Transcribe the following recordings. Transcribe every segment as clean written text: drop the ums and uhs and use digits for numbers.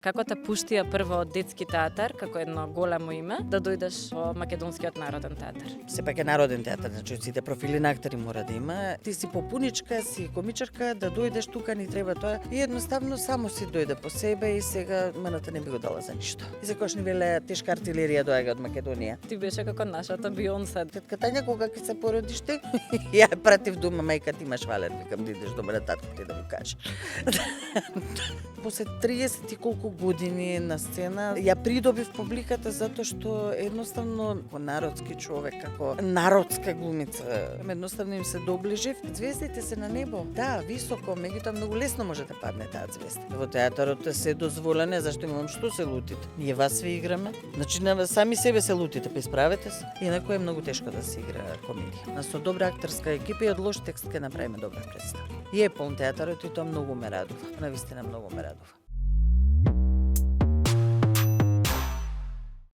Како те пуштија прво од детски театар, како едно големо име, да дојдеш во Македонскиот народен театар? Сепак е народен театар, значи сите профили на актери мора да има. Ти си попуничка, си комичарка, да дојдеш тука ни треба тоа. И едноставно само си дојде по себе и сега мената не би го дала за ништо. И секогаш ни веле тешка артилерија доаѓа од Македонија. Ти беше како нашата Бионсе. Тетка Тања, кога ќе се породиш ти, ја пратив дома, мајка ти имаш валер, викам да идеш дома на татко ти да му кажеш. После 30 и колку години на сцена, ја придобив публиката затоа што едноставно како народски човек, како народска глумица, едноставно им се доближив. Звездите се на небо, да, високо, меѓутоа многу лесно може да падне таа звезда. Во театарот се дозволено, зашто имам што се лутите. Ние вас ви играме, значи на сами себе се лутите, па исправете се. Инаку е многу тешко да се игра комедија. Со добра актерска екипа и од лош текст ќе направиме добра представа. И е полн театарот и тоа многу ме радува. Навистина многу ме радува.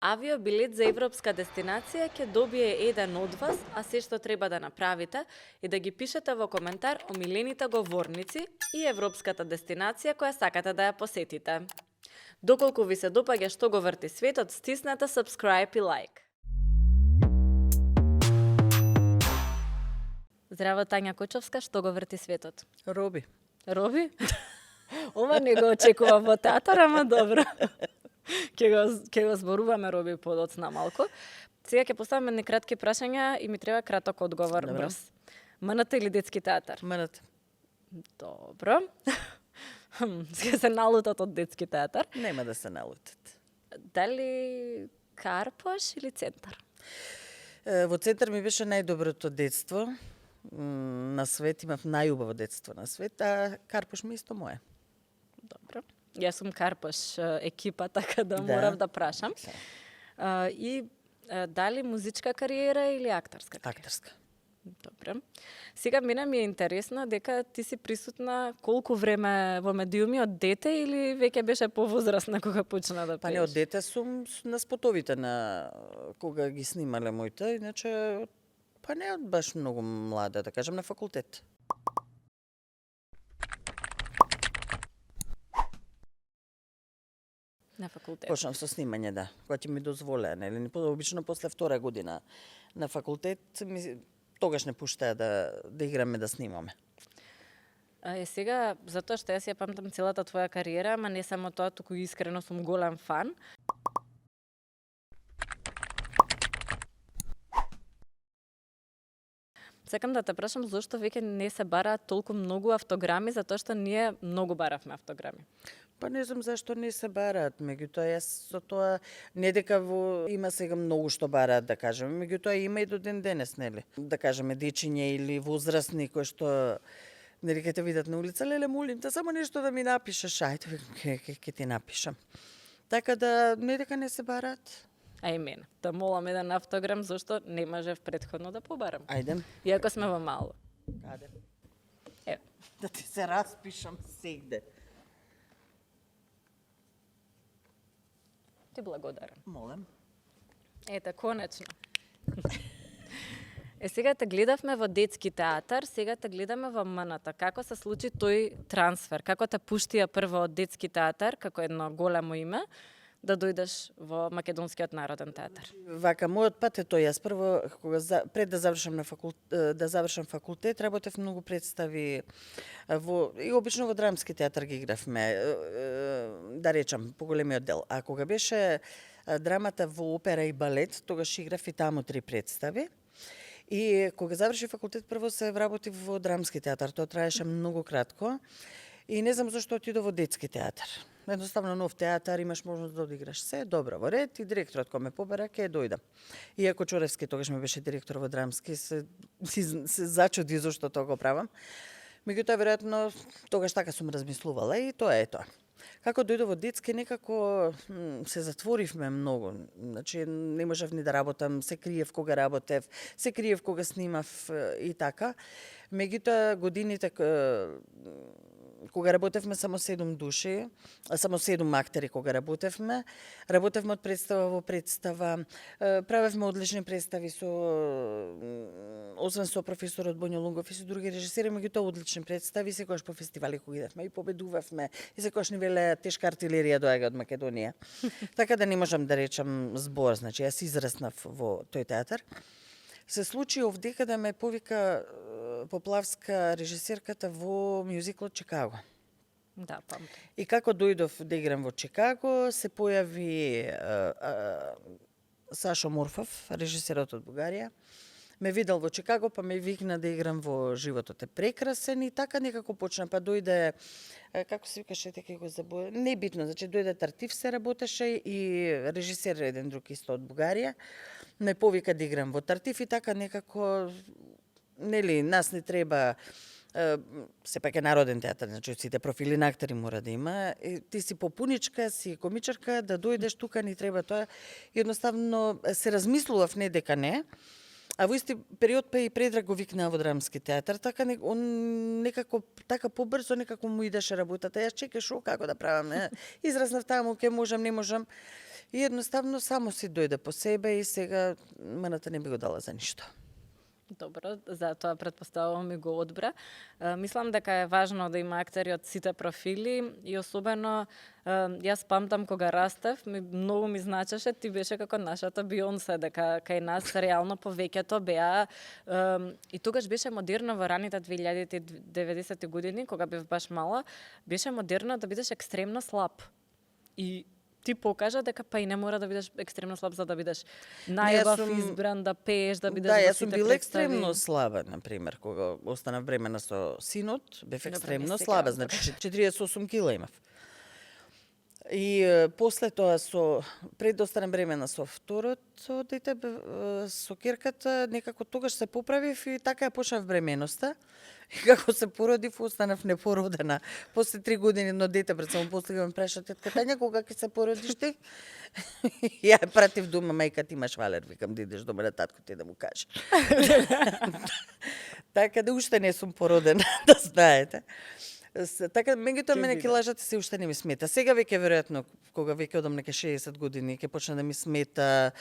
Авиобилет за европска дестинација ќе добие еден од вас, а се што треба да направите е да ги пишете во коментар омилените говорници и европската дестинација која сакате да ја посетите. Доколку ви се допаѓа што го врти светот, стиснете subscribe и like. Здраво, Тања Кочовска, што го врти светот? Роби. Роби? Ова не го очекува во театар, ама добро. Ќе го зборуваме Роби подоцна малку. Сега ќе поставам едни кратки прашања и ми треба краток одговор. Добро. Брз. МНТ или детски театар? МНТ. Добро. Сега се налутат од детски театар. Нема да се налутат. Дали Карпош или Центар? Во Центар ми беше најдоброто детство. На свет имав најубаво детство на свет, а Карпош ми исто мое. Добро. Јас сум Карпош екипа, така да морав да прашам. И дали музичка кариера или актерска кариера? Актерска. Добро. Сега мене ми е интересно дека ти си присутна колку време во медиуми од дете или веќе беше повозрасна кога почна да Па пееш? не, од дете сум на спотовите на кога ги снимале моите, иначе па не од баш многу млада, да кажам, на факултет. На факултет. Почнав со снимање, да, кога ти ми дозволеа, нели, обично после втора година на факултет, тогаш не пуштаа да играме, да снимаме. Сега, затоа што јас ја памтам целата твоја кариера, ама не само тоа, туку искрено сум голем фан. Сакам да те прашам зошто веќе не се бараат толку многу автограми, затоа што ние многу баравме автограми. Па не знам зашто не се бараат, меѓутоа јас со тоа не дека има сега многу што бараат, да кажеме, меѓутоа има и до ден денес, нели? Да кажеме дечиња или возрастни кои што нели ќе те видат на улица, леле молим те само нешто да ми напишеш, ајде ќе ти напишам. Така да не дека не се бараат. А и мене. Да молам еден автограм, зашто не можев претходно да побарам. Ајде. Иако сме во мало. Каде? Е. Да ти се распишам сегде. Ти благодарам. Молам. Ете, конечно. Сега те гледавме во детски театар, сега те гледаме во МНТ. Како се случи тој трансфер? Како те пуштија прво од детски театар, како едно големо име, да дојдеш во Македонскиот народен театар? Вака, мојот пат е тој. Јас прво, пред да завршам факултет, работев многу представи и обично во драмски театар ги игравме, да речам, поголемиот дел. А кога беше драмата во опера и балет, тогаш играв и таму 3 представи. И кога заврши факултет, прво се вработив во драмски театар. Тоа траеше многу кратко. И не знам зашто отидов во детски театар. Едноставно нов театар, имаш можност да одиграш се, добро во ред, и директорот кој ме побара, ќе дојдам. Иако Чоревски тогаш ме беше директор во драмски, се зачуди зашто тоа го правам. Меѓутоа, веројатно, тогаш така сум размислувала и тоа е тоа. Како дојдов во детски, некако се затворивме многу. Значи, не можев ни да работам, се криев кога работев, се криев кога снимав и така. Меѓутоа, годините кога работевме само 7 души, само 7 актери кога работевме од представа во представа, правевме одлични представи освен со професорот Боњо Лунгов и со други режисери, меѓутоа одлични представи, секогаш по фестивали кога идевме и победувавме, и секогаш ни велеа тешка артилерија доаѓа од Македонија. Така да не можам да речам збор, значи јас израснав во тој театар. Се случи овдека да ме повика Поплавска режисерката во мюзиклот Чикаго. Да, памтам. И како дојдов да играм во Чикаго, се појави Сашо Морфов, режисерот од Бугарија. Ме видел во Чикаго, па ме викна да играм во Животот е прекрасен и така некако почна. Па дојде, како се викаше, така го забоја, не битно, значи дојде Тартив се работеше и режисер еден друг исто од Бугарија. Ме повика да играм во Тартив и така некако, нели, нас не треба, сепак е народен театар, значи сите профили на актери мора да има. И ти си попуничка, си комичарка, да дојдеш тука ни треба тоа. Едноставно се размислував не дека не, а во исти период па и Предраг го викнаа во Драмски театар, така он некако така побрзо некако му идеше работата. Јас чекаш како да правам, израснав таму, ке можам, не можам. И едноставно само си дојде по себе и сега маната не би го дала за ништо. Добро, затоа претпоставувам и го одбра. Мислам дека е важно да има актери од сите профили и особено јас памтам кога растев, многу ми значеше, ти беше како нашата Бионсе, дека кај нас реално повеќето беа и тогаш беше модерно во раните 2090 години, кога бев баш мала, беше модерно да бидеш екстремно слаб. И ти покажа дека па и не мора да бидеш екстремно слаб за да бидеш најубав избран, да пееш, да бидеш во сите во јас сум била екстремно слаба, например, кога останав бремена со синот, бев екстремно слаба, значи 48 кила имав. И после тоа пред да останам бремена со второто дете, со керката, некако тогаш се поправив и така ја почнав бременоста. И како се породив, останав непородена. После 3 години едно дете, пред само после ме праша тетка Тања, кога ќе се породиш ти? Ја пратив дома, мајка ти имаш валер, викам да идеш дома на татко ти да му кажеш. Така да уште не сум породена, да знаете. Така, меѓутоа мене ќе лажате се уште не ми смета. Сега веќе веројатно, кога веќе одам неке 60 години, ќе почне да ми смета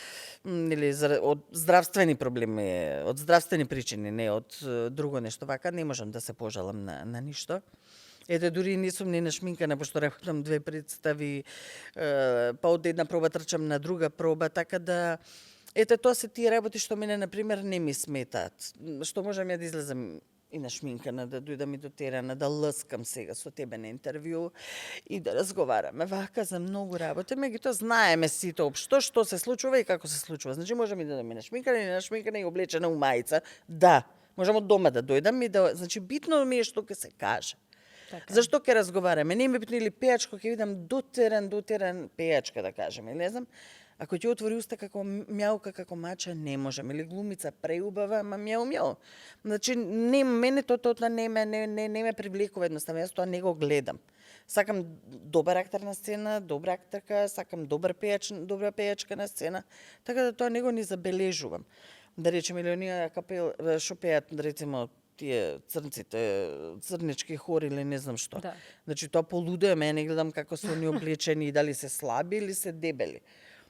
нели од здравствени проблеми, од здравствени причини, не од друго нешто вака, не можам да се пожалам на ништо. Ете, дури не сум ни нашминкана, пошто работам 2 представи, па од една проба трчам на друга проба, така да ете, тоа се тие работи што мене, например, не ми сметаат. Што можам ја да излезам и нашминкана, да дојдам и до терена, да лъскам сега со тебе на интервју и да разговараме вака за многу работи. Меѓутоа знаеме сите општо што се случува и како се случува. Значи можам и да дојдам и нашминкана и облечена у мајца. Да, можам од дома да дојдам и да, значи битно ми е што ќе се каже. Така. Зашто ќе разговараме? Не ми битно или пејачко ќе видам до терен пејачка да кажеме, не знам. Ако ќе отвори уста како мјаука, како мача, не можам. Или глумица преубава, ама мјау. Значи, мене тоа не ме привлекува едноставно. Јас тоа не го гледам. Сакам добар актер на сцена, добра актерка, сакам добра пејачка на сцена. Така да тоа не го ни забележувам. Да речеме, или оние капел што пеат, рецимо, тие црнците, црнички хори или не знам што. Да. Значи, тоа полудеа, мене не гледам како се они облечени, дали се слаби или се дебели.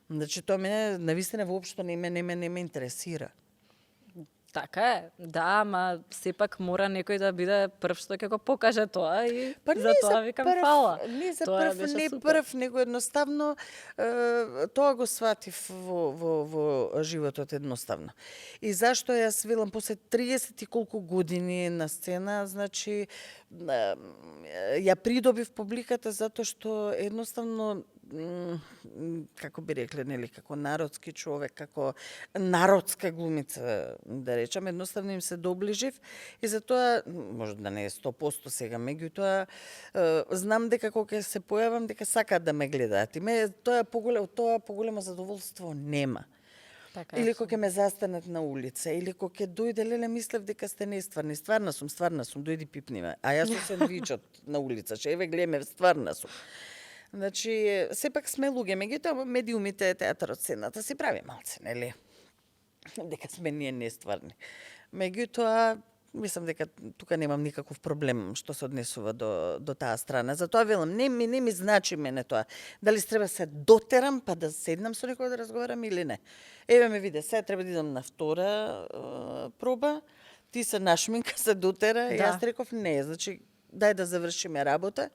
Значи, тоа мене навистина воопшто не ме интересира. Така е, да, ама сепак мора некој да биде прв што ќе го покаже тоа и за тоа викам фала. Не за прв, не прв, него едноставно тоа го сватив во животот едноставно. И зашто јас велам после 30 и колку години на сцена, значи ја придобив публиката затоа што едноставно како би рекле, нели, како народски човек, како народска глумица, да речам, едноставно им се доближив и затоа, може да не е 100% сега, меѓутоа, знам дека кога ќе се појавам, дека сакаат да ме гледаат. И тоа поголемо задоволство нема. Така, или кога ќе ме застанат на улица, или кога ќе дојде, леле, мислев дека сте нестварни. Стварна сум, дојди пипни ме. А јас сум сендвичот на улица, еве глеме, стварна сум. Значи, сепак сме луѓе, меѓутоа медиумите, театарот, сцената си прави малце, нели? Дека сме ние нестварни. Меѓутоа, мислам дека тука немам никаков проблем што се однесува до таа страна. Затоа велам, не ми значи мене тоа. Дали треба се дотерам па да седнам со некој да разговарам или не. Еве ме виде, сега треба да идам на втора проба. Ти се нашминка, се дотера, Да. јас реков не, значи дај да завршиме работа.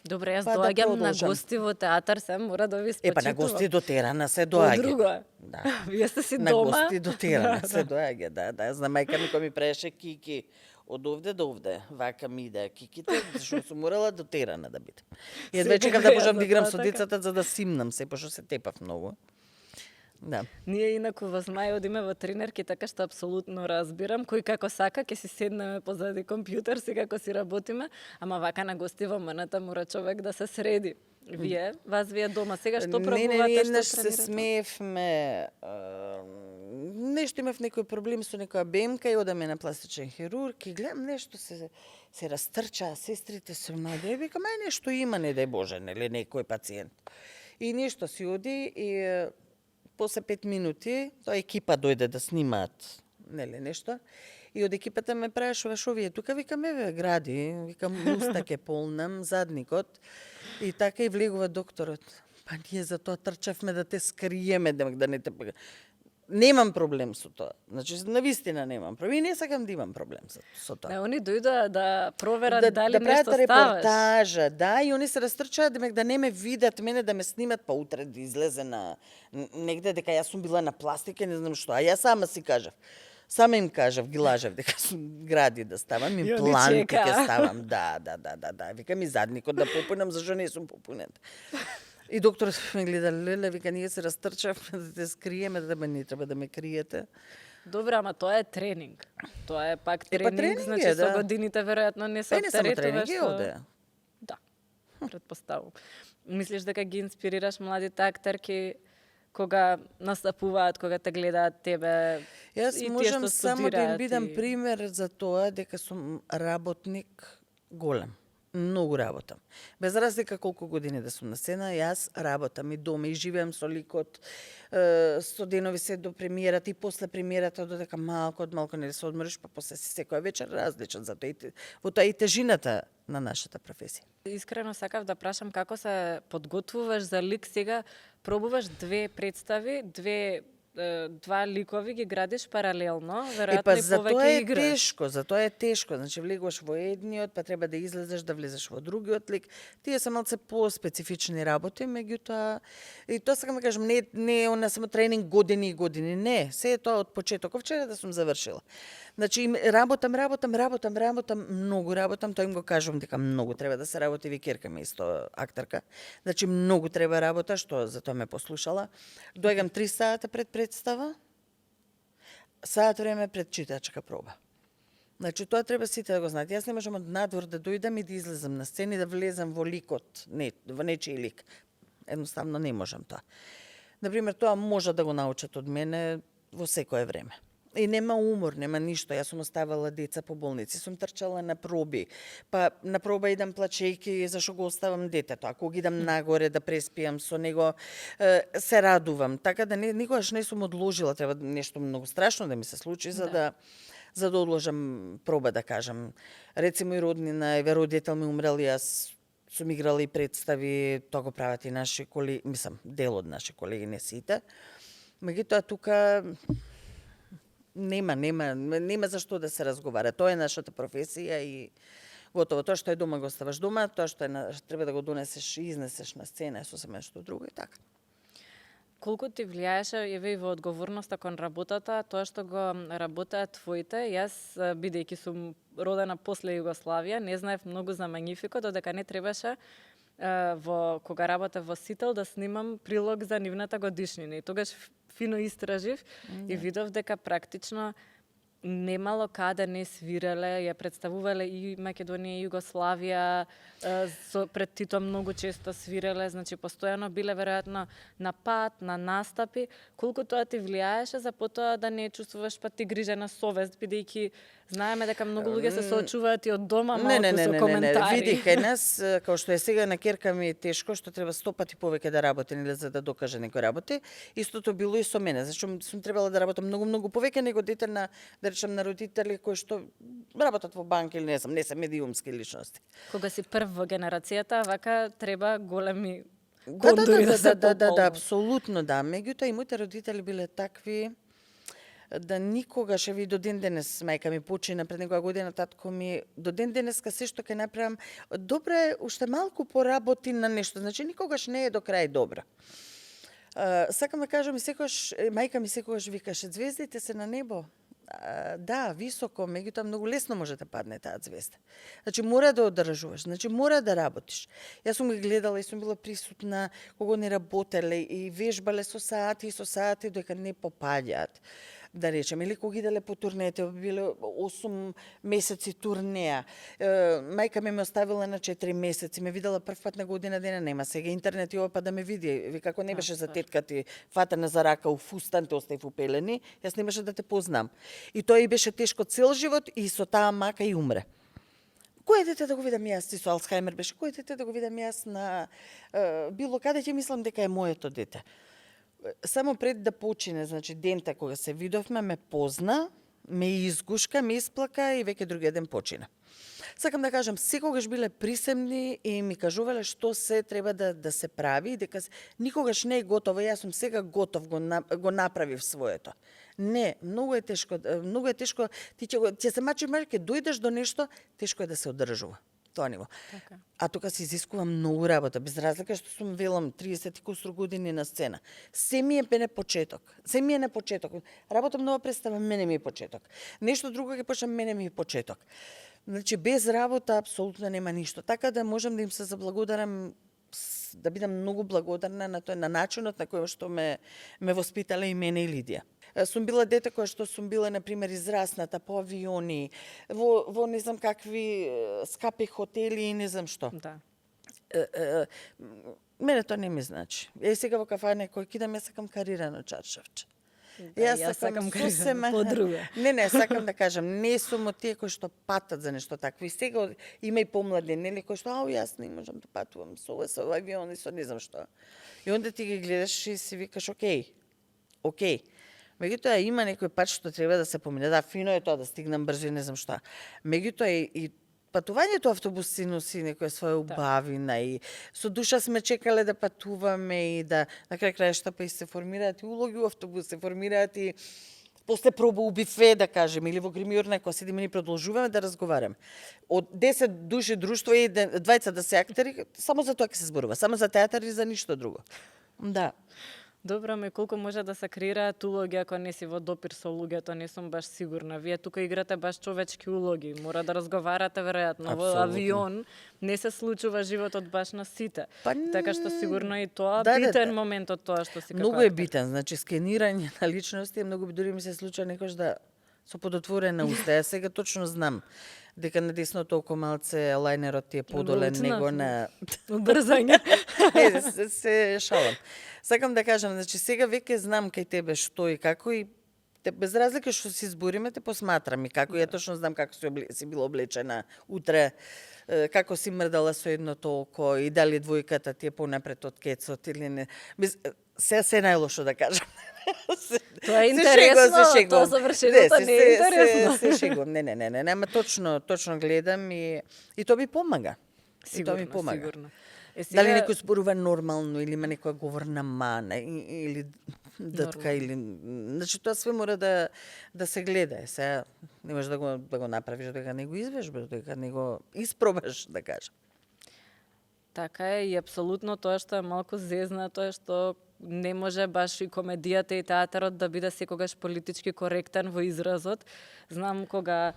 Добре, јас Па да доаѓам на продолжам. гости во театар, се мора да ви спочитувам. На гости дотерана се доаѓа. Друго е. Да. Вие сте си На дома. гости дотерана се доаѓа, да. Знам, мајка ми кој ми правеше кики од овде до овде, вака ми иде киките, зашто сум морала дотерана да бидам. И едве чекам да можам да играм со децата за да симнам се, пошто се тепав многу. Да. Ние инаку во Змај одиме во тренерки, така што апсолутно разбирам, кој како сака ќе си седнеме позади компјутер, си како си работиме, ама вака на гости во МНТ мора човек да се среди. Вие дома сега што пробувате, Не, еднаш што се тренирате? смеевме, нешто имав некој проблем со некоја бемка и одаме на пластичен хирург и гледам нешто се растрчаа сестрите се млади. Викам, нешто има, не дај Боже, нели, некој пациент. И нешто си оди и после 5 минути, тоа екипа дојде да снимаат, нели, нешто. И од екипата ме прашува шо вие тука, викам, еве гради, викам, уста ќе полнам, задникот. И така и влегува докторот. Па ние за тоа трчавме да те скриеме, да не те... Немам проблем со тоа. Значи, навистина немам проблем. И не сакам да имам проблем со тоа. Да, они дојдоа да проверат дали да нешто прават ставаш. репортажа, да, и они се растрчаат да не ме видат мене, да ме снимат, па утре да излезе на негде дека јас сум била на пластика, не знам што. А јас сама си кажав. Сама им кажав, ги лажав дека сум гради да ставам, им И они планки чека. ќе ставам. Да. Викам и задникот да попунам, зашто не сум попунет. И докторот ме гледа, леле, вика, ние се растрчавме да те скриеме, да не треба да ме криете. Добре, ама тоа е тренинг. Тоа е пак па тренинг, тренинг значи е, со да. годините веројатно не се Па не само тренинг, оптеретуваш е со... овде. Да, предпоставувам. Мислиш дека ги инспирираш младите актерки кога настапуваат, кога те гледаат тебе Јас и тие можам што само да им студираат бидам и- пример за тоа дека сум работник голем. Многу работам. Без разлика колку години да сум на сцена, јас работам и дома и живеам со ликот, со денови се до премиерата и после премиерата додека малку не се одмориш, па после си секоја вечер различен, затоа во тоа и тежината на нашата професија. Искрено сакав да прашам како се подготвуваш за лик сега, пробуваш две представи, два ликови ги градиш паралелно, веројатно Па и за тоа повеќе е играш. затоа е тешко. Значи влегуваш во едниот, па треба да излезеш да влезеш во другиот лик. Тие се малце по-специфични работи, меѓутоа и тоа сакам да кажам, не е она само тренинг години и години, не, се е тоа од почетоков, вчера да сум завршила. Значи работам, многу работам, тоа им го кажувам дека многу треба да се работи, викерка ми исто актерка. Значи многу треба работа, што затоа ме послушала. Доаѓам 3 сата пред представа, саат време пред читачка проба. Значи, тоа треба сите да го знаат. Јас не можам од надвор да дојдам и да излезам на сцена и да влезам во ликот, во нечиј лик. Едноставно не можам тоа. Например, тоа може да го научат од мене во секое време. И нема умор, нема ништо. Јас сум оставала деца по болници, сум трчала на проби. Па на проба идам плачејки зашо го оставам детето. Ако ги идам нагоре да преспијам со него, се радувам. Така да никогаш не сум одложила, треба нешто многу страшно да ми се случи за да одложам проба, да кажам. Рецимо и роднина, еве родител ми умрел, јас сум играла и представи, тоа го прават и наши колеги, мислам, дел од наши колеги, не сите. Меѓутоа тука нема за што да се разговара. Тоа е нашата професија и готово. Тоа што е дома го оставаш дома, тоа што треба да го донесеш и изнесеш на сцена е сосема нешто друго и така. Колку ти влијаеше еве и во одговорноста кон работата, тоа што го работеат твоите? Јас, бидејќи сум родена после Југославија, не знаев многу за Магнифико, додека не требаше кога работев во Сител да снимам прилог за нивната годишнина. И тогаш фино истражив и видов дека практично немало каде не свиреле, ја представувале и Македонија и Југославија, пред Тито многу често свиреле, значи постојано биле веројатно на пат, на настапи. Колку тоа ти влијаеше за потоа да не чувствуваш па ти грижена совест, бидејќи знаеме дека многу луѓе се соочуваат и од дома малку со коментари. Види, кај нас, као што е сега на керка ми е тешко, што треба 100 пати повеќе да работи, нели, за да докаже некој работи. Истото било и со мене, зашто сум требала да работам многу повеќе него дете на да речем на родители кои што работат во банки или не знам, не се медиумски личности. Кога си прв во генерацијата, вака треба големи Да, кондори да се пополнат. апсолутно да. Меѓутоа и моите родители биле такви да никогаш, еви до ден денес, мајка ми почина пред некоја година, татко ми, до ден денеска се што ќе направам, добро е, уште малку поработи на нешто, значи никогаш не е до крај добро. Сакам да кажам, мајка ми секогаш викаше, звездите се на небо. Да, високо, меѓутоа многу лесно може да падне таа звезда. Значи мора да одржуваш, значи мора да работиш. Јас сум ги гледала и сум била присутна кога не работеле и вежбале со сати дека не попаѓаат. Да речем, или кога иделе по турнете, биле 8 месеци турнеа. Мајка ме оставила на 4 месеци, ме видела прв пат на година дена, нема сега интернет и ова па да ме види. Ви како не беше за тетка ти фатена за рака у фустан, те остави упелени, јас немаше да те познам. И тоа и беше тешко цел живот и со таа мака и умре. Кој дете да го видам јас, со Алцхаймер беше, кој дете да го видам јас на било каде, ќе мислам дека е моето дете. Само пред да почине, значи дента кога се видовме, ме позна, ме изгушка, ме исплака и веќе другиот ден почина. Сакам да кажам, секогаш биле присемни и ми кажувале што се треба да се прави, дека никогаш не е готово, јас сум сега готов, го направив своето. Не, многу е тешко, ти ќе се мачи, ќе дојдеш до нешто, тешко е да се одржува. Тоа ниво. Така. А тука се изискува многу работа, без разлика што сум велам 30 и кусур години на сцена. Се ми е на почеток. Работам нова представа, мене ми е почеток. Нешто друго ќе почнам, мене ми е почеток. Значи без работа апсолутно нема ништо. Така да можам да им се заблагодарам, да бидам многу благодарна на тој на начинот на кој што ме воспитале и мене и Лидија. Сум била дете која што сум била, например, израсната по авиони, во не знам какви скапи хотели и не знам што. Да. Мене тоа не ми значи. Сега во кафане кој кидам, јас сакам карирано чаршавче. Да, јас сакам карирано по-друго. Не, сакам да кажам, не сум од тие кои што патат за нешто такво. И сега има и помлади, нели, кои што, јас не можам да патувам со авиони, со не знам што. И онда ти ги гледаш и си викаш, окей. Меѓутоа има некој пат што треба да се помине. Да, фино е тоа да стигнам брзо и не знам што. Меѓутоа и патувањето автобуси носи некоја своја убавина и со душа сме чекале да патуваме и да на крај крајшта па и се формираат и улоги у автобус, се формираат и после проба у бифе, да кажем, или во гримиорна, кога седиме и продолжуваме да разговараме. Од 10 души друштво и 20 да се актери, само за тоа ќе се зборува, само за театар и за ништо друго. Да. Добро, ме колку може да се креираат улоги ако не си во допир со луѓето, не сум баш сигурна. Вие тука играте баш човечки улоги, мора да разговарате веројатно. Во авион не се случува животот баш на сите. Така што сигурно и тоа битен момент од тоа што си како многу е битен, значи скенирање на личности, многу дури ми се случува некош да со подотворена уста. Јас сега точно знам дека на десното око малце лајнерот ти е подолен него на убрзање. се шалам. Сакам да кажам, значи сега веќе знам кај тебе што и како и без разлика што си збориме те посматрам и како ја точно знам како си била облечена утре, како си мрдала со едното око и дали двојката ти е понапред од кецот или не. Се најлошо да кажам. Тоа е интересно, тоа завршеното не е интересно. Се шегувам, не, ама точно гледам и тоа ми помага. Сигурно. Дали некој зборува нормално или има некоја говорна мана или датка или значи тоа све мора да се гледа. Сега не можеш да го направиш дека не го извежбаш, дека не го испробаш, да кажам. Така е и апсолутно тоа што е малку зезнато е што не може баш и комедијата и театарот да биде секогаш политички коректен во изразот. Знам кога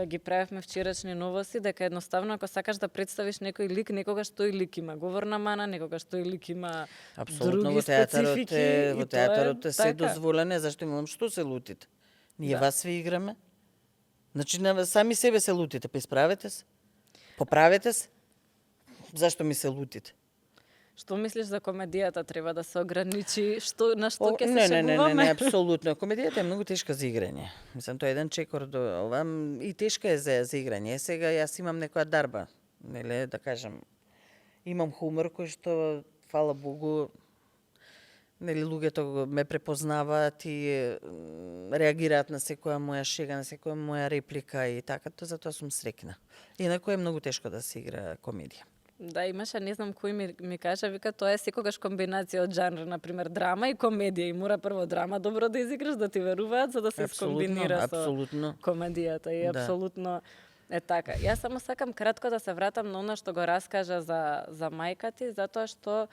ги правевме вчерашни новости, дека едноставно ако сакаш да представиш некој лик, некогаш тој лик има говорна мана, некогаш тој лик има други специфики. Во театарот е се дозволено, зашто имам што се лутите? Ние вас све играме. Значи сами себе се лутите, па исправете се. Поправете се. Зашто ми се лутите? Што мислиш за комедијата? Треба да се ограничи на што ќе се шегуваме? Не, апсолутно. Комедијата е многу тешка за играње. Мислам, тоа е еден чекор до ова и тешка е за играње. Сега јас имам некоја дарба, нели, да кажам. Имам хумор кој што, фала Богу, Нели луѓето ме препознаваат и реагираат на секоја моја шега, на секоја моја реплика и така, затоа сум среќна. Инаку е многу тешко да се игра комедија. Да, имаше, не знам кој ми кажа, вика, тоа е секогаш комбинација од жанр, например, драма и комедија. И мора прво драма добро да изиграш, да ти веруваат, за да се скомбинира со комедијата. И апсолутно е така. Јас само сакам кратко да се вратам на она што го раскажа за мајка ти, затоа што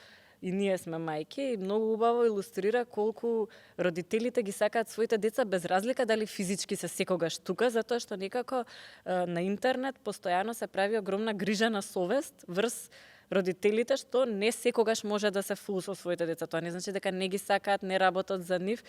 и ние сме мајки и многу убаво илустрира колку родителите ги сакаат своите деца без разлика дали физички се секогаш тука, затоа што некако на интернет постојано се прави огромна грижа на совест врз родителите, што не секогаш може да се фул со своите деца. Тоа не значи дека не ги сакаат, не работат за нив.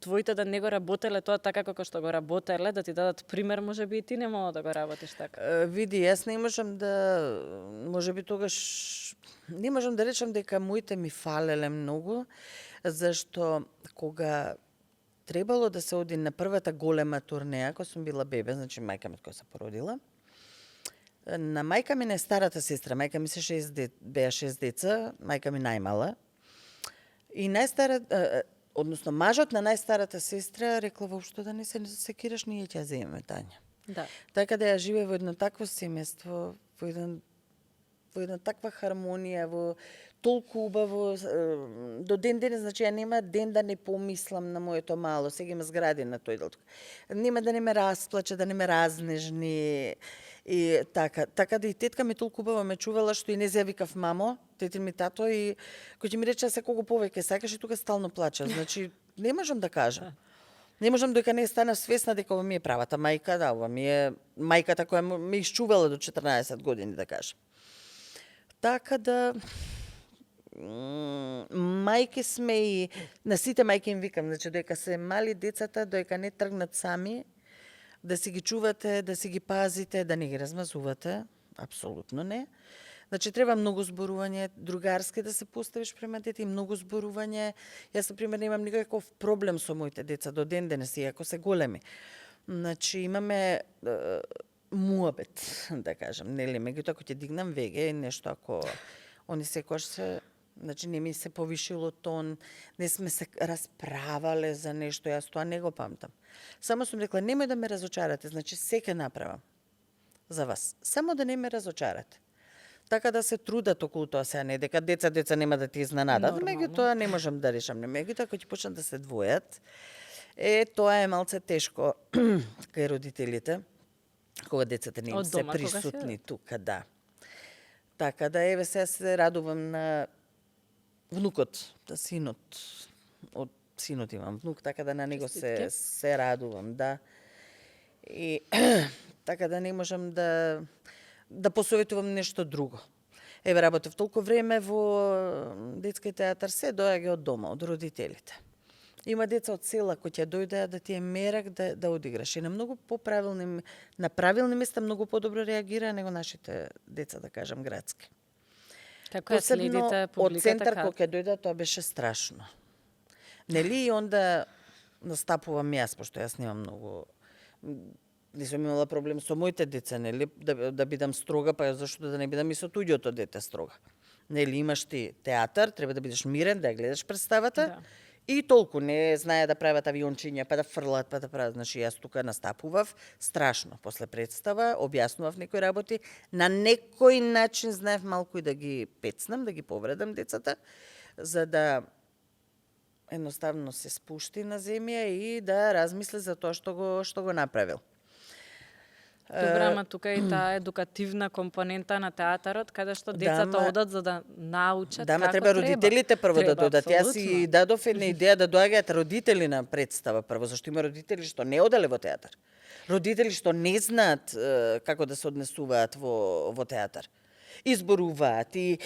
Твоите да не го работеле тоа така како што го работеле, да ти дадат пример, можеби и ти не мога да го работиш така. Види, јас не можам да, можеби тогаш, не можам да речам дека моите ми фалеле многу, зашто кога требало да се оди на првата голема турнеја, кога сум била бебе, значи мајка ми која се породила, на мајка ми не старата сестра, мајка ми се беа 6 деца, мајка ми најмала. И односно мажот на најстарата сестра рекла воопшто да не се секираш, ние ќе ја земеме Тања. Да. Така да ја живее во едно такво семејство, во една таква хармонија, во толку убаво, до ден денес, значи ја нема ден да не помислам на моето мало, сега има згради на тој дел. Нема да не ме расплаче, да не ме разнежни и така. Така да и тетка ми толку убаво ме чувала, што и не ја викав мамо, тетин ми тато, и кој ќе ми рече секогу повеќе сакаш и тука стално плача. Значи, не можам да кажам. Не можам дека не станав свесна дека ова ми е правата мајка, да, ова ми е мајката која ме изчувала до 14 години, да кажам. Така да мајки сме и на сите мајки им викам, значи дека се мали децата, дека не тргнат сами, да си ги чувате, да си ги пазите, да не ги размазувате, апсолутно не. Значи треба многу зборување, другарски да се поставиш према дете и многу зборување. Јас например немам никаков проблем со моите деца до ден денес, иако се големи. Значи имаме муабет, да кажам, нели, меѓутоа ако ќе дигнам веќе нешто, ако они секојаш се, значи не ми се повишило тон, не сме се расправале за нешто, јас тоа не го памтам. Само сум рекла, немој да ме разочарате, значи се ќе направам за вас, само да не ме разочарате. Така да се трудат околу тоа сега, не дека деца нема да ти изненадат, меѓутоа не можам да решам, меѓутоа ако ќе почнат да се двојат, тоа е малце тешко кај родителите, кога децата не им се присутни тука, да. Така да, еве сега се радувам на внукот, да синот, од синот имам внук, така да на него се радувам, да. И така да не можам да посоветувам нешто друго. Еве работев толку време во детски театар, се доаѓа од дома, од родителите. Има деца од села кои ќе дојдеа да ти е мерак да одиграш. И на многу на правилни места многу подобро реагира него нашите деца, да кажам, градски. Како ја следите публиката? Од центар кога ќе дојдат, тоа беше страшно. Нели, и онда настапувам јас, пошто јас немам многу, не сум имала проблем со моите деца, нели, да бидам строга, па зашто да не бидам и со туѓото дете строга. Нели, имаш ти театар, треба да бидеш мирен, да ја гледаш представата, да. И толку не знае да прават авиончиња, па да фрлат, па да прават. Значи, јас тука настапував страшно. После представа, објаснував некои работи. На некој начин знаев малку и да ги пецнам, да ги повредам децата, за да едноставно се спушти на земја и да размисли за тоа што го направил. Добра, ама тука и таа едукативна компонента на театарот, каде што децата одат за да научат како треба родителите прво да додат. Јас си дадов една идеја да доаѓаат родители на представа прво, зашто има родители што не оделе во театар. Родители што не знаат како да се однесуваат во театар. Изборуваат и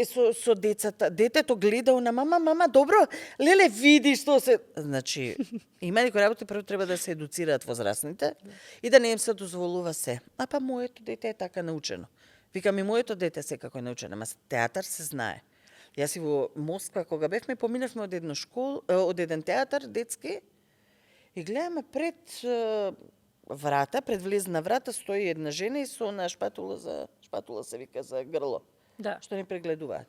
со децата. Детето гледа на мама, добро, леле, види што се... Значи, има некои работи, прво треба да се едуцираат возрастните и да не им се дозволува се. А па моето дете е така научено. Викам и моето дете секако е научено, ама театар се знае. Јас и во Москва, кога бевме, поминавме од еден театар детски и гледаме пред врата, пред влезна врата, стои една жена и со она шпатула се вика за грло. Да. Што ни прегледуваат.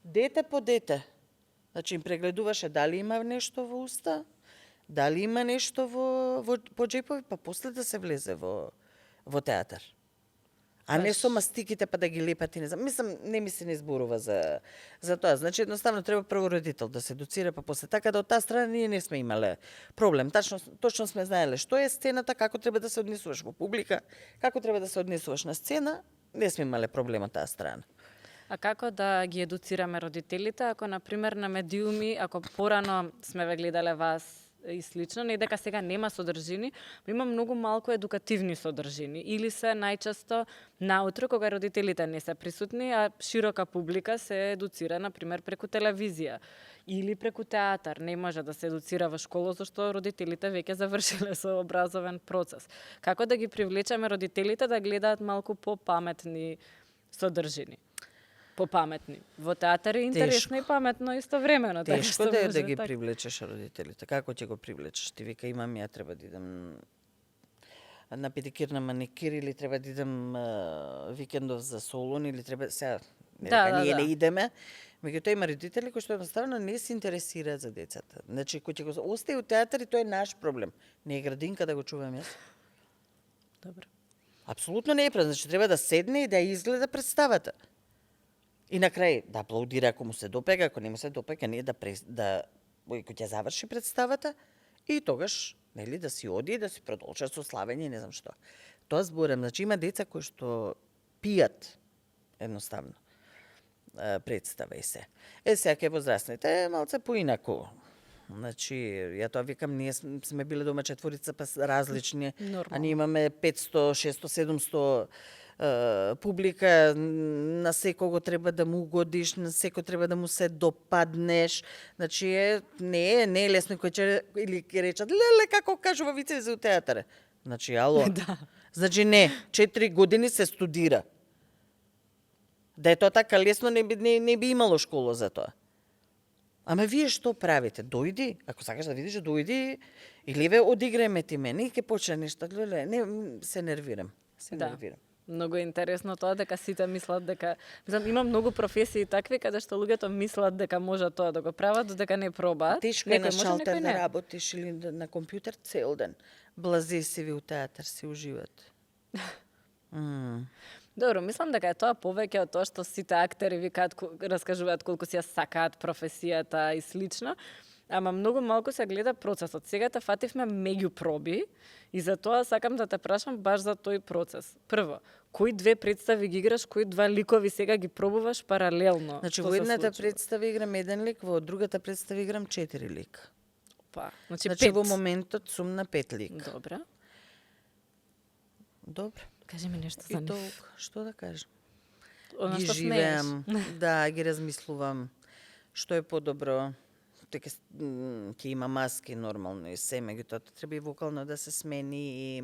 Дете по дете Значи им прегледуваше дали има нешто во уста, дали има нешто во по џепови, па после да се влезе во театар. А не Баш. со мастиките па да ги лепат и не знам. Мислам, не ми се не зборува за тоа. Значи едноставно треба прво родител да се едуцира, па после така да од таа страна ние не сме имале проблем. Точно сме знаеле што е сцената, како треба да се однесуваш во публика, како треба да се однесуваш на сцена, не сме имале проблем од таа страна. А како да ги едуцираме родителите, ако, например, на медиуми, ако порано сме ве гледале вас и слично, не дека сега нема содржини, но има многу малку едукативни содржини. Или се најчесто наутро, кога родителите не се присутни, а широка публика се едуцира, например, преку телевизија или преку театар. Не може да се едуцира во школа, зашто родителите веќе завршиле со образовен процес. Како да ги привлечеме родителите да гледаат малку попаметни содржини? Попаметни. Во театар е интересно и паметно истовремено. Тешко да ги привлечеш родителите. Како ќе го привлечеш? Ти вика имам ја, треба да идам на педикир, на маникир, или треба да идам викендов за салон, или треба сега ние не идеме. Меѓутоа има родители кои што едноставно не се интересираат за децата. Значи кој ќе го остаи у театар и тоа е наш проблем. Не е градинка да го чувам јас. Добро. Апсолутно не е проблем. Значи треба да седне и да изгледа представата. И на крај да аплаудира ако му се допега, ако не му се допега, ние кога ќе заврши представата и тогаш, нели, да си оди и да си продолжи со славење, не знам што. Тоа зборам, значи има деца кои што пијат едноставно представа и се. Сега ке возрастните малце поинаку. Значи, ја тоа викам, ние сме биле дома четворица па различни, а ние имаме 500, 600, 700 публика, на секого треба да му угодиш, на секој треба да му се допаднеш. Значи, не е лесно кој ќе или ќе речат, леле, како кажува Вице за театар. Значи, ало. Да. Значи, не, 4 години се студира. Да е тоа така лесно, не би имало школа за тоа. Ама вие што правите? Дојди, ако сакаш да видиш, дојди, или ве одиграеме ти мене и ќе почне нешто. Леле, не, се нервирам. Нервирам. Многу е интересно тоа дека сите мислат дека... Мислам, има многу професии такви каде што луѓето мислат дека може тоа да го прават, додека не пробаат. Тешко е на шалтер да работиш или на компјутер цел ден. Блази си ви у театар, си уживат. Добро, мислам дека е тоа повеќе од тоа што сите актери викаат, раскажуваат колку си ја сакаат професијата и слично. Ама многу малку се гледа процесот. Сега те фативме меѓу проби и за тоа сакам да те прашам баш за тој процес. Прво, кои две представи ги играш, кои два ликови сега ги пробуваш паралелно? Значи, во едната представа играм еден лик, во другата представа играм 4 лик. Па, значи 5. пет. Во моментот сум на 5 лик. Добро. Кажи ми нешто за И нив. толку, што да кажам? Оно Ги што живеам, смееш. да, ги размислувам. Што е подобро? Ќе има маски нормално и се, меѓутоа треба и вокално да се смени и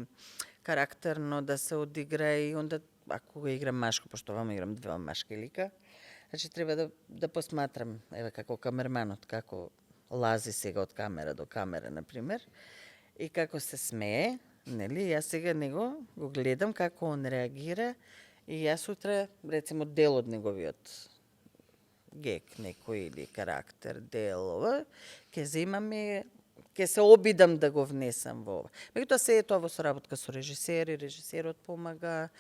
карактерно да се одигра и онда ако го играм машко, пошто вама играм две машки лика, значи треба да посматрам, еве како камерманот, како лази сега од камера до камера, например, и како се смее, нели? Јас сега него го гледам како он реагира и јас утре, рецимо, дел од неговиот гек некој или карактер, делова, ќе земам и ќе се обидам да го внесам во ова. Меѓутоа се е тоа во соработка со режисери, режисерот помага,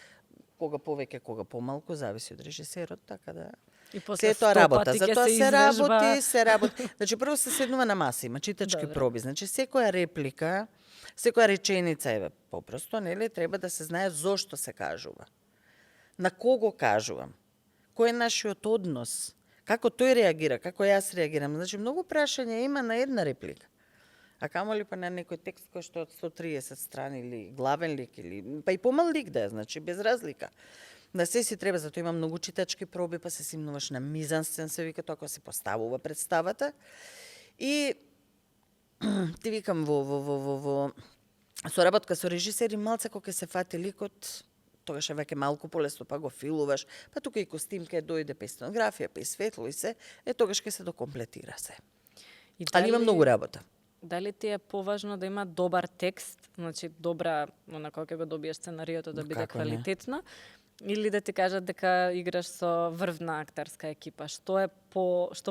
кога повеќе, кога помалку, зависи од режисерот, така да... И се после е тоа 100 работа, пати за ќе тоа се се работи. Значи прво се седнува на маса, има читачки проби, значи секоја реплика, секоја реченица е попросто, нели, треба да се знае зошто се кажува. На кого кажувам? Кој е нашиот однос? Како тој реагира, како јас реагирам. Значи, многу прашања има на една реплика. А камоли па на некој текст кој што од 130 страни или главен лик, или па и помал лик да е, значи, без разлика. На се си треба, затоа има многу читачки проби, па се симнуваш на мизансцен, се вика тоа кога се поставува представата. И ти викам во соработка со режисери, малце кога се фати ликот, тогаш е веќе малку полесно, па го филуваш, па тука и костим ке дојде, па и сценографија, па и светло и се, тогаш ке се докомплетира се. Али има многу работа. Дали ти е поважно да има добар текст, значи добра, онако ќе го добиеш сценариото да биде квалитетно, Или да ти кажат дека играш со врвна актерска екипа, што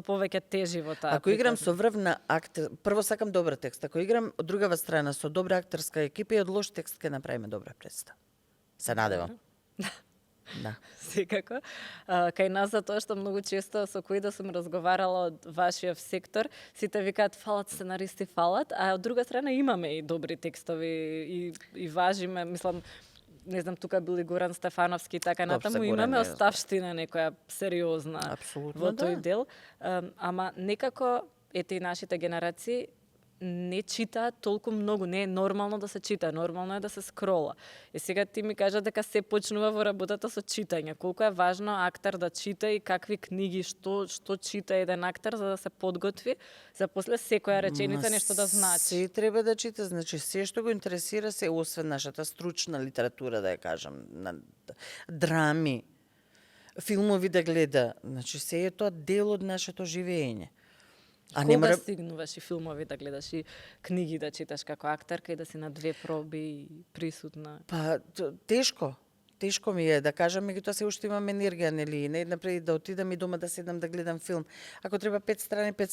повеќе тежи во таа Ако играм приказна? со врвна актер, прво сакам добар текст. Ако играм од другава страна со добра актерска екипа и од лош текст ќе направиме добра представа. Се надевам. Да. Секако. Кај нас за тоа што многу често со кои да сум разговарала од вашиот сектор, сите викаат фалат сценаристи, фалат, а од друга страна имаме и добри текстови и важиме, мислам, не знам, тука бил и Горан Стефановски и така натаму, имаме оставштина некоја сериозна Апсолутно, во тој да. дел. Ама некако, ете и нашите генерации, не читаат толку многу, не е нормално да се чита, нормално е да се скрола. И сега ти ми кажа дека се почнува во работата со читање. Колку е важно актер да чита и какви книги, што чита еден актер за да се подготви, за после секоја реченица нешто да значи. Се треба да чита, значи се што го интересира се, освен нашата стручна литература, да ја кажам, на драми, филмови да гледа, значи се е тоа дел од нашето живење. А не Кога мора... стигнуваш и филмови да гледаш и книги да читаш како актерка и да си на две проби и присутна? Па, тешко. Тешко ми е да кажам, меѓутоа се уште имам енергија, нели? Не напред да отидам и дома да седам да гледам филм. Ако треба 5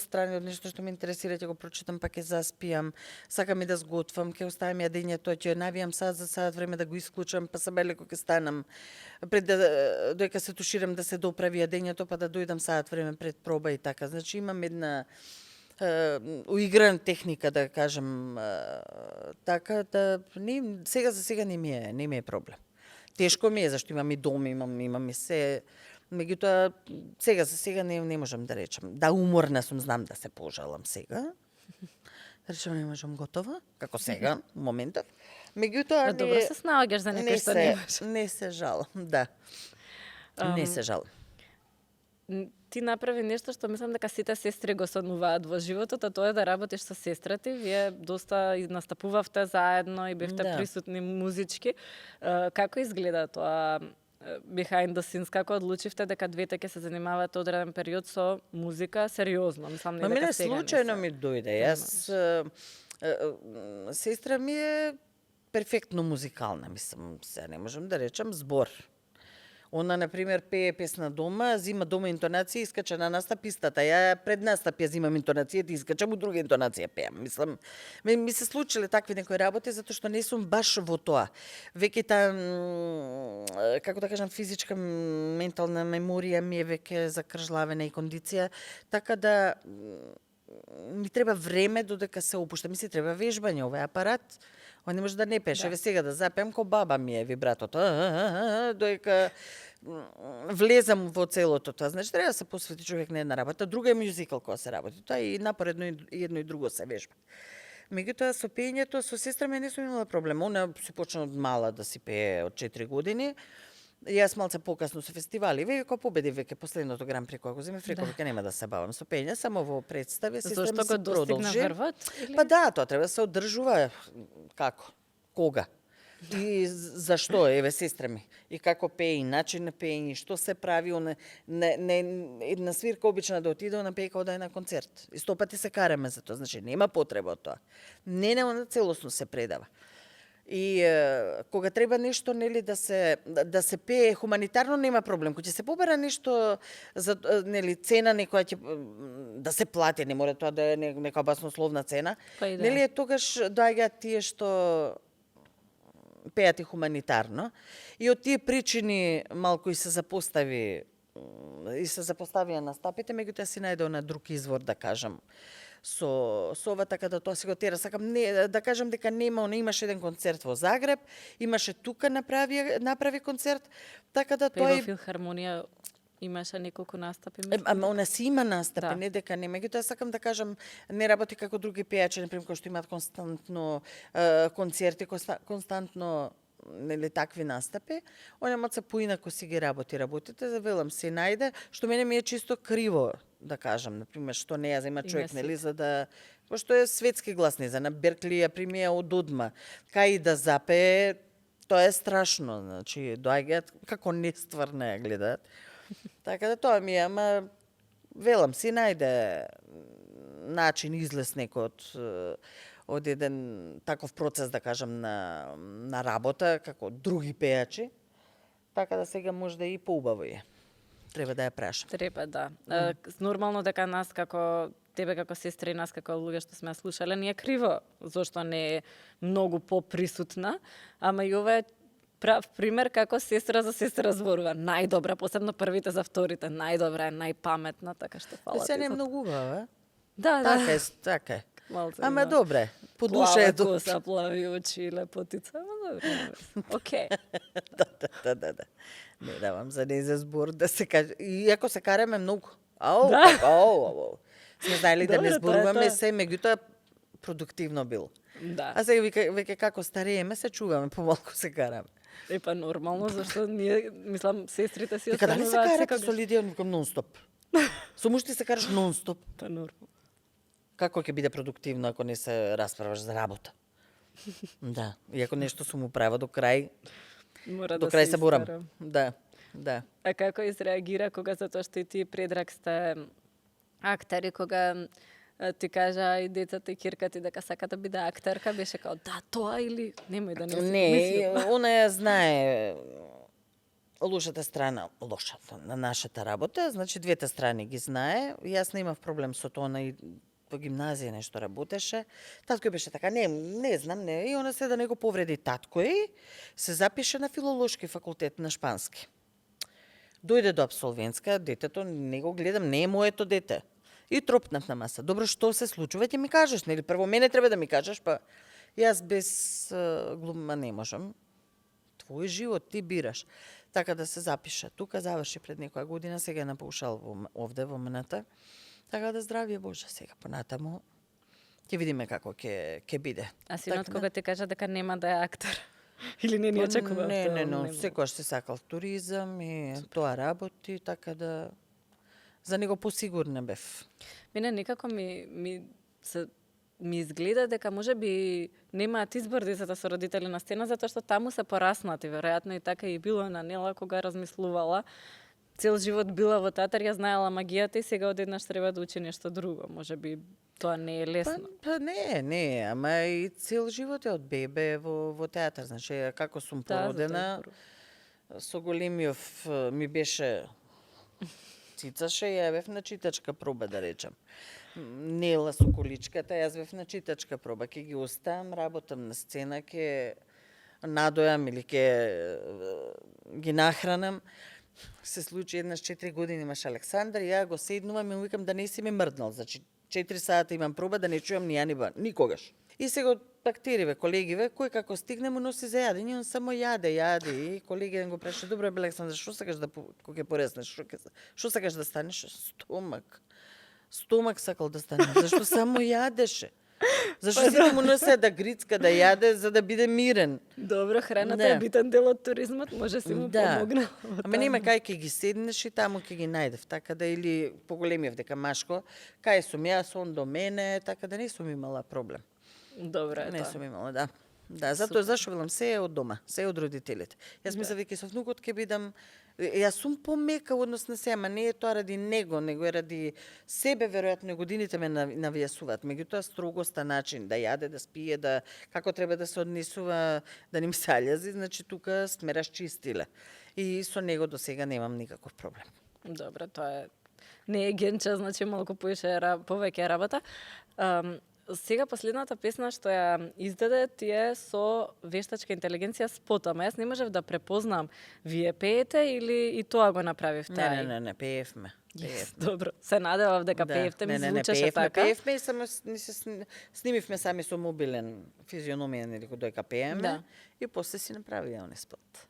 страни од нешто што ме интересира, ќе го прочитам, па ќе заспијам. Сакам и да сготвам, ќе оставам јадењето, ќе навијам саат за саат време да го исклучам, па сабе леко ќе станам пред доека се туширам да се доправи јадењето, па да дојдам саат време пред проба и така. Значи имам една уиграна техника, да кажам, така да сега за сега не ми е проблем. Тешко ми е зашто имам и дом, имам и се. Меѓутоа сега за сега не можам да речам. Да, уморна сум, знам да се пожалам сега. Да речем не можам готова, како сега, моментов. Меѓутоа Добро се снаоѓаш за некој што немаш. Не се жалам, да. Не се жалам. Ти направи нешто што мислам дека сите сестри го сонуваат во животот, а тоа е да работиш со сестрати. Вие доста настапувавте заедно и бевте присутни музички. Како изгледа тоа behind the scenes? Како одлучивте дека двете ќе се занимавате одреден период со музика сериозно? Мислам не дека сега. Случајно ми дојде. Јас сестра ми е перфектно музикална, мислам, се не можам да речам збор. Она, например, пее песна дома, зима дома интонација, искача на настап истата. Ја пред настап ја зимам интонацијата, искачам у друга интонација пеам. Мислам, ми се случиле такви некои работи, затоа што не сум баш во тоа. Веќе таа, како да кажам, физичка, ментална меморија ми е веќе закржлавена и кондиција, така да ми треба време додека се опушта. Ми се треба вежбање, овој апарат. Ој не може да не пеше, еве сега да запеам ко баба ми е вибратото. Доека влезам во целото тоа. Значи треба да се посвети човек на една работа. Друга е мюзикал кога се работи. Тоа и напоредно и едно и друго се вежба. Меѓутоа со пеењето со сестра ми не сум имала проблем. Она се почна од мала да си пее од 4 години. Јас малце покасно со фестивали, кога победи веќе последното гран при кога го земе, реков веќе нема да се бавам со пење, само во представи, сестра ми се продолжи. Зошто го достигна врвот? Па да, тоа треба да се одржува. Како? Кога? И зашто, еве сестра ми. И како пее, и начин на пеење, што се прави, една свирка обична да отиде, она пее како да е на концерт. И 100 пати се караме за тоа, значи нема потреба од тоа. Не, она целосно се предава. И кога треба нешто нели да се пее хуманитарно нема проблем. Кога ќе се побера нешто за нели цена некоја ќе да се плати, не мора тоа да е нека баснословна цена. Па и да. Нели тогаш доаѓаат тие што пеат и хуманитарно. И од тие причини малку и се запоставија настапите, меѓутоа си најдел на друг извор, да кажам, со ова, така да тоа си го тера. Сакам да кажам дека имаше еден концерт во Загреб, имаше тука направи концерт, така да тој филхармонија имаше неколку настапи. Ама она си има настапи, да. Не дека нема. Меѓутоа сакам да кажам, не работи како други пејачи, например, кои што имаат константно концерти, константно нели такви настапи, она малце поинако си ги работите, велам се најде, што мене ми е чисто криво, да кажам, например, што не ја зема човек, нели, за да пошто е светски гласница, на Беркли ја примија од одма, кај да запее, тоа е страшно, значи доаѓаат како нестварна ја гледаат. Така да тоа ми е, ама велам си најде начин излез некој од еден таков процес, да кажам, на работа, како други пејачи. Така да сега можда и поубаво е. Треба да ја прашам. Треба да. Нормално дека нас како тебе како сестра и нас како луѓе што сме ја слушале, ни е криво зошто не е многу поприсутна, ама и ова е прав пример како сестра за сестра зборува. Најдобра, посебно првите за вторите, најдобра е, најпаметна, така што фала ти. Се не е за многу убава, Да, така да. е, така е. Малце Ама има добре, по душа е плава добре. коса, плави очи, лепотица, ама добре. Океј. Да. Не давам за нејзин збор да се каже. Иако се караме многу. Ау, Да. како, ау. Сме знаели да не Добре, тоа е зборуваме тоа. се, меѓутоа продуктивно било. Да. А сега веќе како старееме се чуваме, помалку се караме. Епа нормално, зашто ние, мислам, сестрите си Дека дали се остануваат карате секогаш. со Лидија викам нон-стоп. Со муж ти се караш нон-стоп. Па нормално. Како ќе биде продуктивно ако не се расправаш за работа? Да, иако нешто сум управа до крај, Мора до да крај се се борам. истарам. Да. А како изреагира кога затоа што и ти и Предраг сте актери, кога ти кажа и децата и кирка ти дека сака да биде актерка, беше као да, тоа или немој да не си Не, помислила. она ја знае лошата страна, на нашата работа, значи двете страни ги знае. Јас не имав проблем со тоа, она и во гимназија нешто работеше. Татко беше така, не знам, не, и она се да не го повреди татко и се запише на филолошки факултет на шпански. Дојде до абсолвентска, детето не го гледам, не е моето дете. И тропнав на маса. Добро, што се случува, ќе ми кажеш, нели? Прво мене треба да ми кажеш, па јас без глума не можам. Твој живот, ти бираш. Така да се запиша. Тука заврши пред некоја година, сега е на паушал овде во МНТ. Така да здравје Боже сега понатаму. Ќе видиме како ќе биде. А синот Така, кога ти кажа дека нема да е актер? Или не ни очекува? Не, секогаш се сакал туризам и тоа работи, така да за него посигурна бев. Мене некако ми изгледа дека можеби немаат избор децата со родители на сцена, затоа што таму се пораснати. Веројатно и така и било на Нела кога размислувала. Цел живот била во театар, ја знаела магијата и сега одеднаш треба да учи нешто друго. Можеби тоа не е лесно. Па не, ама и цел живот е од бебе во театар. Значи, како сум Да, породена, со големиов ми беше цицаше, ја бев на читачка проба, да речем. Нела со количката, јас бев на читачка проба. Ке ги оставам, работам на сцена, ке надојам или ке ги нахранам. Се случи еднаш 4 години имаш Александар, ја го седнувам и му викам да не си ме мрднал. Значи 4 сата имам проба да не чујам ни ја ни ба, никогаш. И сега од бактериве, колегиве, кој како стигне му носи за јадење, он само јаде и колеги го праша, добро бе Александар, што сакаш да кога ќе пореснеш, што сакаш да станеш? Стомак сакал да стане, зашто само јадеше. Зашто сите му носе да грицка, да јаде, за да биде мирен. Добро, храната Да. е битен дел од туризмот, може си му помогна. Ама нема кај ќе ги седнеш и таму ќе ги најдев, така да или поголемиев дека Машко, кај сум јас, он до мене, така да не сум имала проблем. Добро е Не тоа. сум имала, да. Да, затоа зашо велам, се е од дома, се е од родителите. Јас мислам дека со внукот ќе бидам, јас сум помека во однос на се, ама не е тоа ради него, него е ради себе, веројатно и годините ме навијасуваат. Меѓутоа строгоста начин да јаде, да спие, да како треба да се однесува, да ним се алјази, значи тука сме расчистиле. И со него до сега немам никаков проблем. Добро, тоа е не е генча, значи малку повеќе работа. Сега последната песна што ја издаде ти е со вештачка интелигенција спот, ама јас не можев да препознам вие пеете или и тоа го направивте? Не, пеевме. Добро, се надевав дека пеевте, ми звучеше така. Пеевме и само снимивме сами со мобилен физиономија, нели додека пееме, Да. и после си направија оне спот.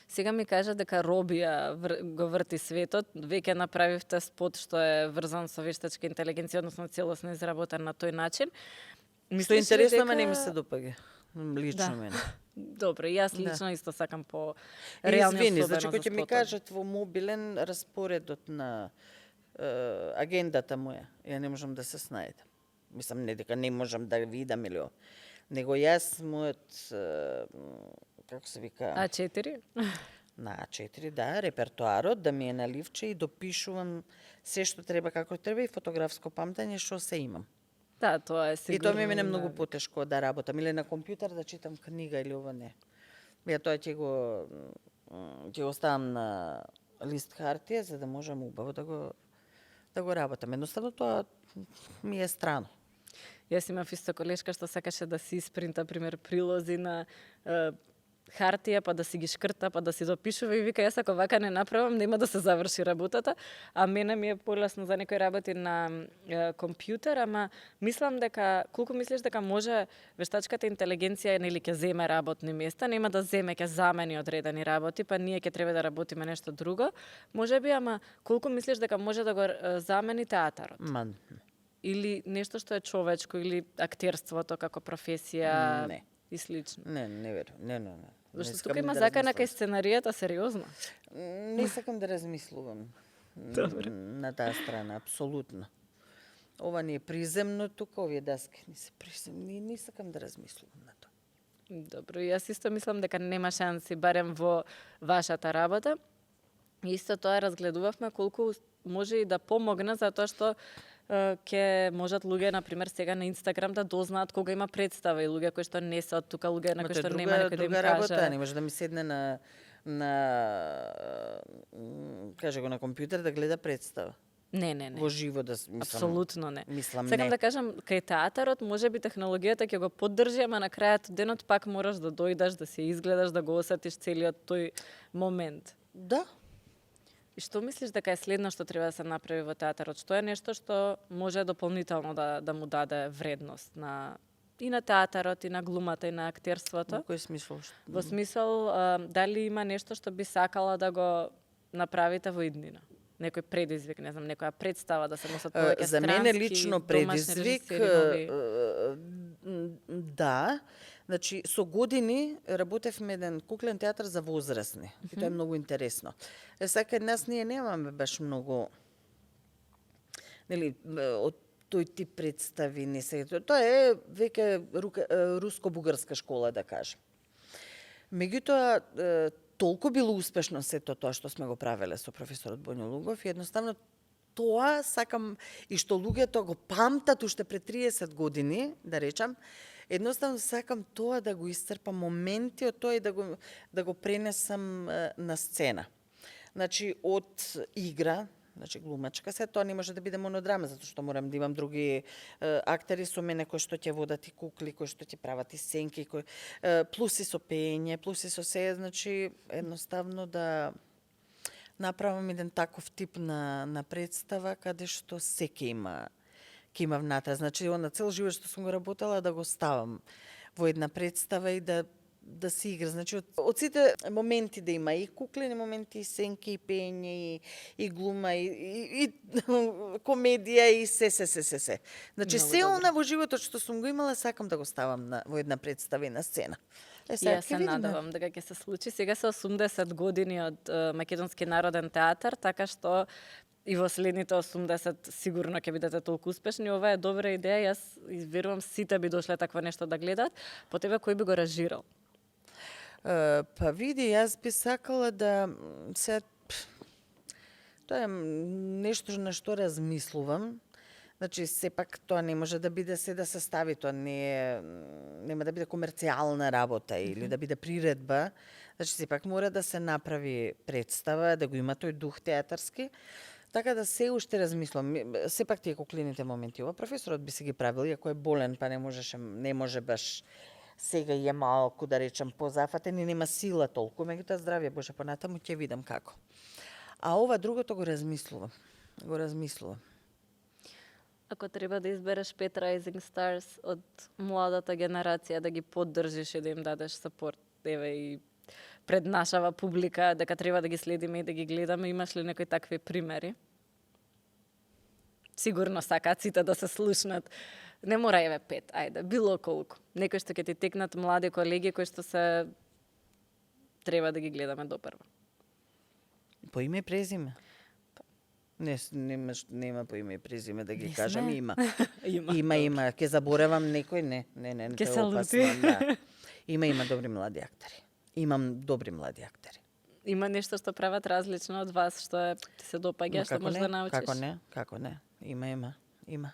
Сега ми кажа дека Робија го врти светот, веќе направивте спот што е врзан со вештачка интелигенција, односно целосно изработен на тој начин. Што е интересно, ама не ми се допаѓа. Лично мене. Добро, јас лично исто сакам по Реални реални извини, особено значи за кој ќе ми спотот. кажат во мобилен распоредот на агендата моја, ја не можам да се снајдам. Мислам, не дека не можам да видам или него јас мојот како се вика? А4? На А4, да, репертоарот, да ми е на ливче и допишувам се што треба како треба и фотографско памтење што се имам. Да, тоа е сигурно. И тоа ми е многу потешко да работам или на компјутер да читам книга или ова не. Ја тоа ќе го ќе го ставам на лист хартија за да можам убаво да го работам. Едноставно тоа ми е страно. Јас имав исто колешка што сакаше да си испринта, пример, прилози на хартија, па да си ги шкрта, па да си допишува и вика, јас ако вака не направам, нема да се заврши работата, а мене ми е полесно за некои работи на компјутер, ама мислам дека, колку мислиш дека може вештачката интелигенција нели ќе земе работни места, нема да земе, ќе замени одредени работи, па ние ќе треба да работиме нешто друго, можеби, ама колку мислиш дека може да го замени театарот? Или нешто што е човечко, или актерството како професија Не. и слично? Не верувам. Не. Зашто тука има закана кај сценаријата, сериозно. Не сакам да размислувам на таа страна, апсолутно. Ова не е приземно, тука овие даски не се приземни, не сакам да размислувам на тоа. Добро, јас исто мислам дека нема шанси, барем во вашата работа. Исто тоа разгледувавме колку може и да помогне, затоа што ќе можат луѓе, например, сега на Инстаграм да дознаат кога има представа и луѓе кои што не се од тука, луѓе на кои што нема некој да им друга работа, каже. не може да ми седне каже го на компјутер да гледа представа. Не. Во живо да мислам. Апсолутно не. Мислам Сакам не. да кажам, кај театарот може би технологијата ќе го поддржи, ама на крајот денот пак мораш да дојдеш, да се изгледаш, да го осетиш целиот тој момент. Да. И што мислиш дека е следно што треба да се направи во театарот? Што е нешто што може дополнително да му даде вредност и на театарот, и на глумата, и на актерството? Во кој смисол? Во смисол, дали има нешто што би сакала да го направите во иднина? Некој предизвик, не знам, некоја представа да се носат повеќе За мене странски, лично домашни предизвик, режисери, нови. да. Значи, со години работевме еден куклен театар за возрастни. И тоа е многу интересно. Сега нас ние немаме баш многу нели од тој тип представи не се. Тоа е веќе руско-бугарска школа, да кажем. Меѓутоа, толку било успешно сето тоа што сме го правеле со професорот Боњо Лугов и едноставно тоа сакам и што луѓето го памтат уште пред 30 години, да речам, едноставно сакам тоа да го исцрпам моменти од тоа и да го пренесам на сцена. Значи од игра, значи глумачка, се тоа не може да биде монодрама, затоа што морам да имам други актери со мене кои што ќе водат и кукли, кои што ќе прават и сенки, плюс и со пење, плюс и со се, значи едноставно да направам еден таков тип на представа каде што се ќе има внатре. Значи, на цел живот што сум го работела, да го ставам во една представа и да се игра. Значи, од сите моменти да има и куклени моменти, и сенки, и пење, и глума, и комедија, и се. Значи, Много се добро. она во животот што сум го имала, сакам да го ставам во една представа и на сцена. Јас се надевам дека ќе се случи. Сега се 80 години од Македонски народен театар, така што и во следните 80 сигурно ќе бидете толку успешни. Ова е добра идеја, јас верувам сите би дошле такво нешто да гледат. По тебе кој би го режирал? Па види, јас би сакала да тоа е нешто на што размислувам. Значи, сепак тоа не може да биде се да се стави, тоа нема да биде комерцијална работа или да биде приредба. Значи, сепак мора да се направи представа, да го има тој дух театарски. Така да се уште размислам. Сепак тие куклените моменти, ова професорот би се ги правил, иако е болен, па не може баш сега е малку, да речам, позафатен и нема сила толку. Меѓутоа, здравје Боже, понатаму ќе видам како. А ова другото го размислувам. Ако треба да избереш 5 Rising Stars од младата генерација, да ги поддржиш и да им дадеш сапорт, еве и пред нашава публика, дека треба да ги следиме и да ги гледаме, имаш ли некои такви примери? Сигурно сакаат сите да се слушнат. Не мора еве 5, ајде, било колку. Некои што ќе ти текнат млади колеги кои што се треба да ги гледаме допрва. По име и презиме? Нема по име и презиме да ги Не кажам, сме. има. Има. Има. Ќе заборавам некој, не. Ке тоа се е лути. опасно, да. Има добри млади актери. Имам добри млади актери. Има нешто што прават различно од вас, што ти се допаѓа, што можеш да научиш? Како не? Има.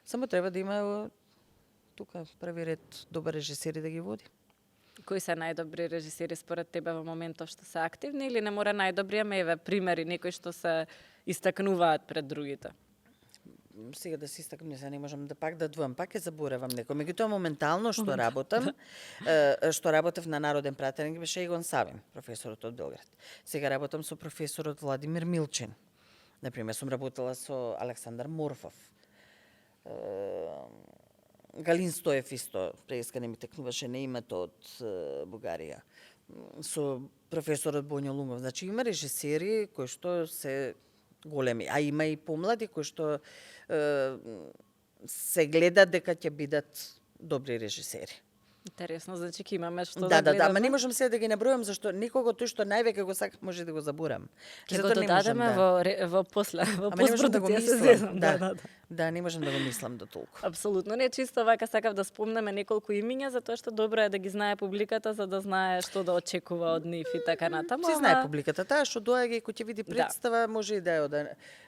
Само треба да има тука први ред добар режисер и да ги води. Кои се најдобри режисери според тебе во моментов што се активни или не мора најдобри, ама еве примери некои што се истакнуваат пред другите? Сега да се истакнам, не можам да пак да двојам, пак ќе заборавам некој. Меѓутоа моментално што работам, што работев на Народен пратеник беше Егон Савин, професорот од Белград. Сега работам со професорот Владимир Милчин. Например, сум работела со Александар Морфов. Галин Стоев исто, преска не ми текнуваше на името од Бугарија. Со професорот Боњо Лунгов. Значи има режисери кои што се големи, а има и помлади кои што се гледат дека ќе бидат добри режисери. Интересно, значи ќе имаме што Да, гледаме. ама не можам сега да ги набројам зашто никого тој што највеќе го сака може да го заборам. Ќе го додадеме во после, во Ама не можам да го постпродукција се мислам. зезам. Да. Да, не можам да го мислам до толку. Апсолутно не, чисто вака сакав да спомнеме неколку имиња затоа што добро е да ги знае публиката за да знае што да очекува од нив и така натаму. Си знае публиката, таа што доаѓа и кој ќе види Да. представа, може и да е од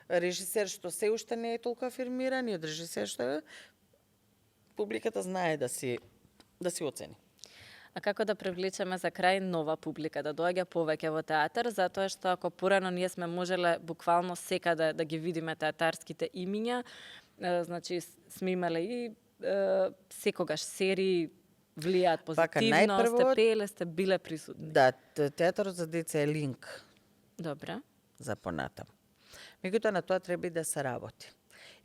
режисер што се уште не е толку афирмиран и од режисер што е, публиката знае да си оцени. А како да привлечеме за крај нова публика, да доаѓа повеќе во театар, затоа што ако порано ние сме можеле буквално секаде да ги видиме театарските имиња, значи сме имале и секогаш серии влијаат позитивно, најпрво- сте пееле, сте биле присутни. Да, театарот за деца е линк Добре. за понатам. Меѓутоа на тоа треба и да се работи.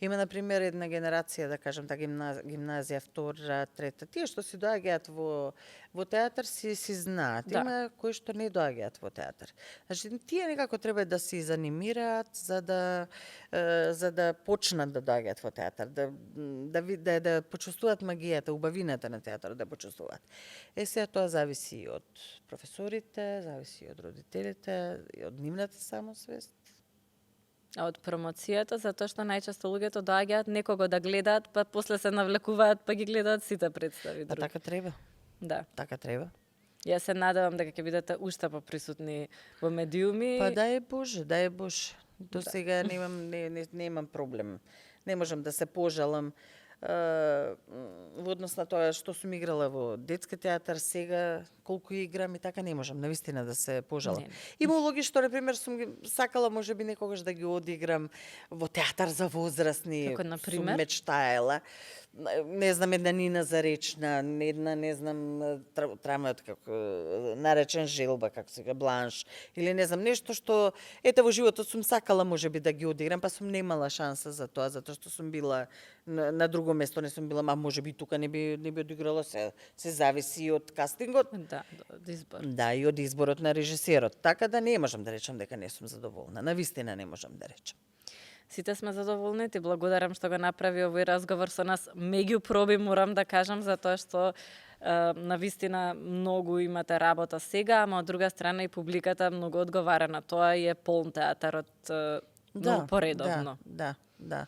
Има, например, една генерација, да кажем, гимназија, втора, трета, тие што си доаѓаат во театар си знаат. Да. Има кои што не доаѓаат во театар. Значи, тие некако треба да се занимираат за да почнат да доаѓаат во театар, да почувствуваат магијата, убавината на театарот да почувствуваат. Сега тоа зависи и од професорите, зависи и од родителите, и од нивната самосвест. А од промоцијата, затоа што најчесто луѓето доаѓаат некого да гледаат, па после се навлекуваат, па ги гледаат сите представи А други. така треба. Да. Така треба. Јас се надевам дека ќе бидете уште поприсутни во медиуми. Па дај Боже, дај Боже. До сега немам проблем. Не можам да се пожалам во однос на тоа што сум играла во детски театар, сега колку играм и така не можам навистина да се пожалам. Не. Има улоги што, например, сум ги сакала можеби некогаш да ги одиграм во театар за возрастни. Како, например? Сум мечтаела. Не знам, една Нина Заречна, една, не знам, трамат како наречен Желба, како сега Бланш, или не знам, нешто што ете во животот сум сакала можеби да ги одиграм, па сум немала шанса за тоа, затоа што сум била на друго место, не сум била, можеби тука не би одиграла, се зависи и од кастингот. Да, од избор. Да, и од изборот на режисерот. Така да не можам да речам дека не сум задоволна. Навистина не можам да речам. Сите сме задоволни, ти благодарам што го направи овој разговор со нас. Меѓу проби морам да кажам, затоа што навистина многу имате работа сега, ама од друга страна и публиката многу одговара на тоа и е полн театарот многу поредовно. Да.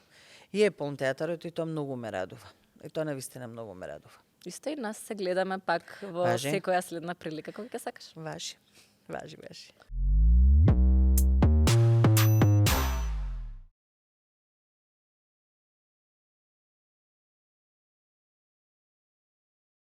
И е полн театарот и тоа многу ме радува. И тоа навистина многу ме радува. Исто и нас се гледаме пак во Важи. секоја следна прилика, кога ќе сакаш. Важи.